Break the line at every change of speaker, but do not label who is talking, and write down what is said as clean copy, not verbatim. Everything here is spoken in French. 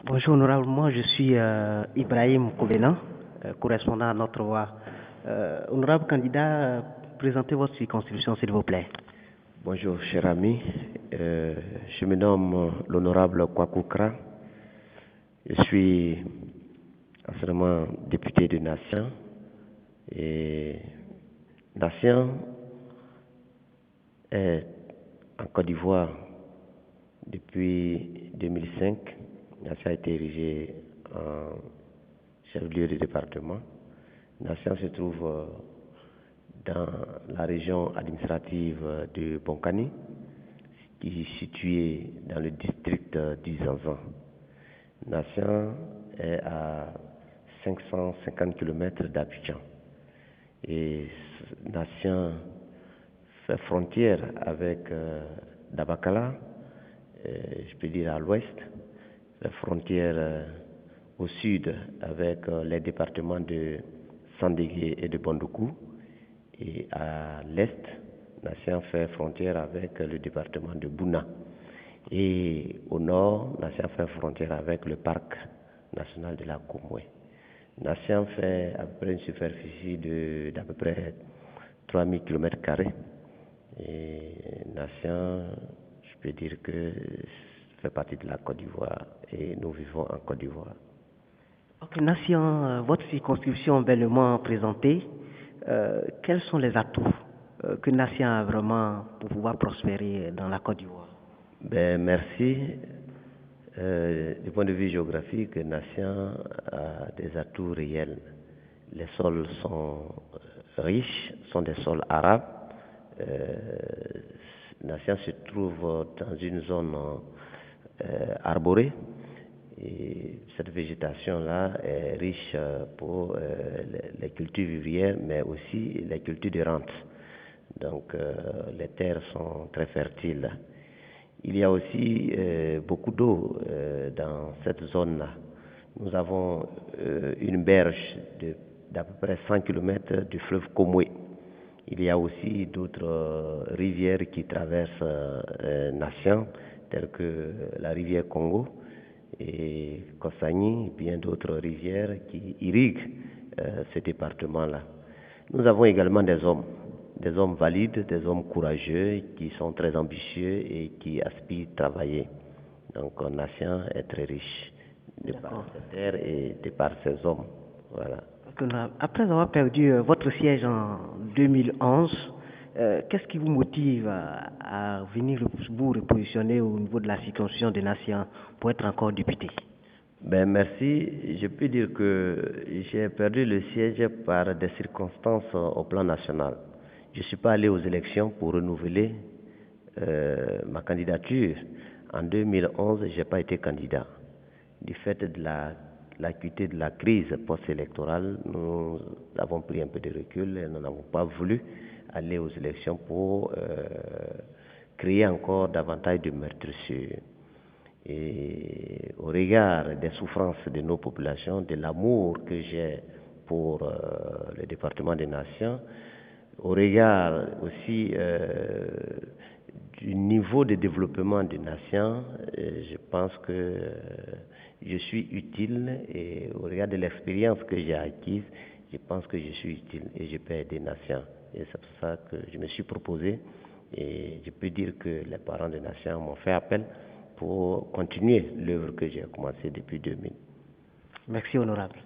Bonjour, honorable. Moi, je suis Ibrahim Koubena, correspondant à Notre Voix. Honorable candidat, présentez votre circonscription, s'il vous plaît.
Bonjour, cher ami. Je me nomme l'honorable Kwakoukra. Je suis anciennement député de Nation. Et Nation est en Côte d'Ivoire depuis 2005. Nation a été érigée en chef-lieu de département. Nation se trouve dans la région administrative de Bonkani, qui est située dans le district d'Izanzan. Nation est à 550 km d'Abidjan. Et Nation fait frontière avec Dabakala, je peux dire à l'ouest, fait frontière au sud avec les départements de Sandégué et de Bondoukou, et à l'est, Nation fait frontière avec le département de Bouna. Et au nord, Nation fait frontière avec le parc national de la Komoué. Nation fait à peu près une superficie d'à peu près 3000 km². Et Nation, je peux dire que fait partie de la Côte d'Ivoire et nous vivons en Côte d'Ivoire.
Ok, Nation, votre circonscription bellement présentée, quels sont les atouts que Nation a vraiment pour pouvoir prospérer dans la Côte d'Ivoire?
Merci. Du point de vue géographique, Nation a des atouts réels. Les sols sont riches, sont des sols arabes. Nation se trouve dans une zone arborée. Et cette végétation-là est riche pour les cultures vivrières, mais aussi les cultures de rente. Donc les terres sont très fertiles. Il y a aussi beaucoup d'eau dans cette zone-là. Nous avons une berge d'à peu près 100 km du fleuve Komoué. Il y a aussi d'autres rivières qui traversent Nation, telles que la rivière Congo et Kossagny, et bien d'autres rivières qui irriguent ce département-là. Nous avons également des hommes valides, des hommes courageux qui sont très ambitieux et qui aspirent à travailler. Donc Nation est très riche de par ses terres et de par ses hommes. Voilà.
Après avoir perdu votre siège en 2011, qu'est-ce qui vous motive à venir vous repositionner au niveau de la circonscription de Nation pour être encore député?
Merci. Je peux dire que j'ai perdu le siège par des circonstances au plan national. Je ne suis pas allé aux élections pour renouveler ma candidature. En 2011, je n'ai pas été candidat. Du fait de l'acuité de la crise post-électorale, nous avons pris un peu de recul et nous n'avons pas voulu aller aux élections pour créer encore davantage de meurtrissures. Et au regard des souffrances de nos populations, de l'amour que j'ai pour le département des Nations, au regard aussi du niveau de développement des Nations, je pense que je suis utile, et au regard de l'expérience que j'ai acquise, je pense que je suis utile et je peux aider Nations. Et c'est pour ça que je me suis proposé, et je peux dire que les parents des Nations m'ont fait appel pour continuer l'œuvre que j'ai commencée depuis 2000.
Merci, honorable.